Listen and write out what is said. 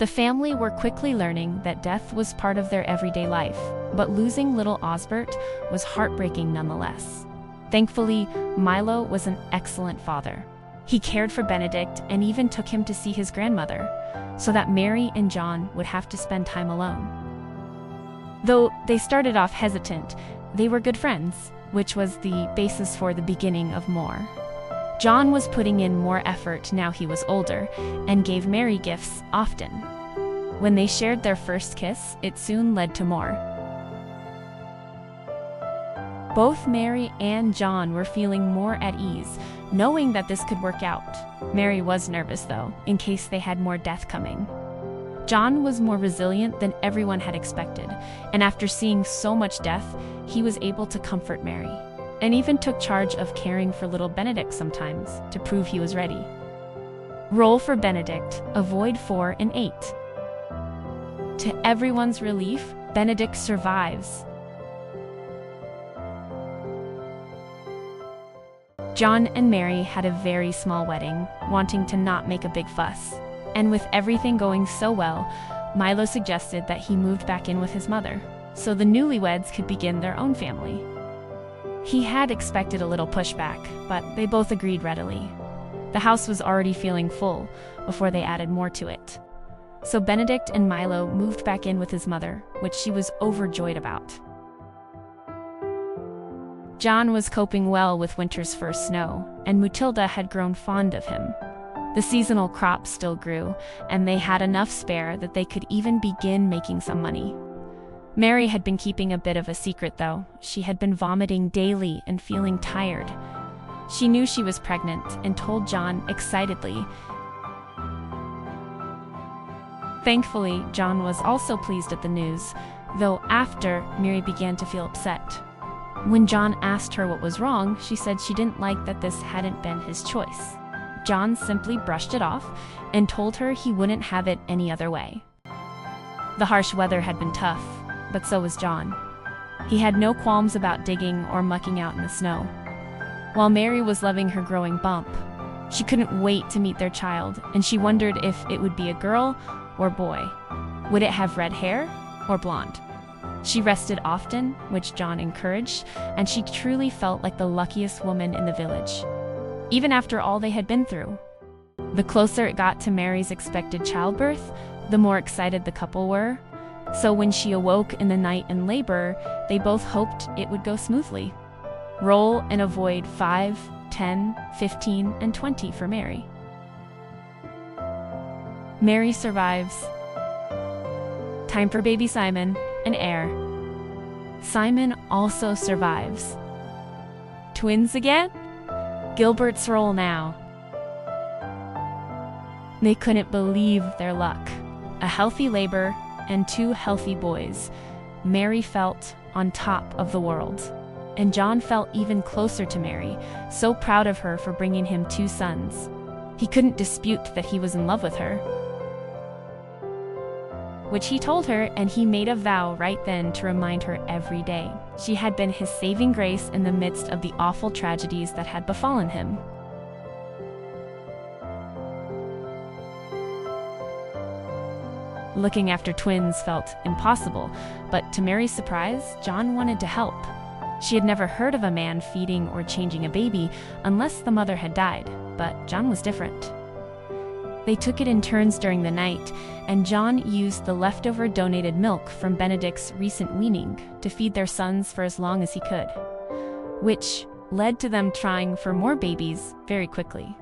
The family were quickly learning that death was part of their everyday life, but losing little Osbert was heartbreaking nonetheless. Thankfully, Milo was an excellent father. He cared for Benedict and even took him to see his grandmother, so that Mary and John would have to spend time alone. Though they started off hesitant, they were good friends, which was the basis for the beginning of more. John was putting in more effort now he was older, and gave Mary gifts often. When they shared their first kiss, it soon led to more. Both Mary and John were feeling more at ease, knowing that this could work out. Mary was nervous, though, in case they had more death coming. John was more resilient than everyone had expected, and after seeing so much death, he was able to comfort Mary, and even took charge of caring for little Benedict sometimes, to prove he was ready. Roll for Benedict, avoid 4 and 8. To everyone's relief, Benedict survives. John and Mary had a very small wedding, wanting to not make a big fuss. And with everything going so well, Milo suggested that he moved back in with his mother, so the newlyweds could begin their own family. He had expected a little pushback, but they both agreed readily. The house was already feeling full before they added more to it. So Benedict and Milo moved back in with his mother, which she was overjoyed about. John was coping well with winter's first snow, and Matilda had grown fond of him. The seasonal crops still grew, and they had enough spare that they could even begin making some money. Mary had been keeping a bit of a secret, though. She had been vomiting daily and feeling tired. She knew she was pregnant and told John excitedly. Thankfully, John was also pleased at the news, though after, Mary began to feel upset. When John asked her what was wrong, she said she didn't like that this hadn't been his choice. John simply brushed it off and told her he wouldn't have it any other way. The harsh weather had been tough, but so was John. He had no qualms about digging or mucking out in the snow. While Mary was loving her growing bump, she couldn't wait to meet their child, and she wondered if it would be a girl or boy. Would it have red hair or blonde? She rested often, which John encouraged, and she truly felt like the luckiest woman in the village, even after all they had been through. The closer it got to Mary's expected childbirth, the more excited the couple were. So when she awoke in the night in labor, they both hoped it would go smoothly. Roll and avoid 5, 10, 15, and 20 for Mary. Mary survives. Time for baby Simon, an heir. Simon also survives. Twins again? Gilbert's roll now. They couldn't believe their luck. A healthy labor and 2 healthy boys. Mary felt on top of the world. And John felt even closer to Mary, so proud of her for bringing him 2 sons. He couldn't dispute that he was in love with her, which he told her, and he made a vow right then to remind her every day. She had been his saving grace in the midst of the awful tragedies that had befallen him. Looking after twins felt impossible, but to Mary's surprise, John wanted to help. She had never heard of a man feeding or changing a baby unless the mother had died, but John was different. They took it in turns during the night, and John used the leftover donated milk from Benedict's recent weaning to feed their sons for as long as he could, which led to them trying for more babies very quickly.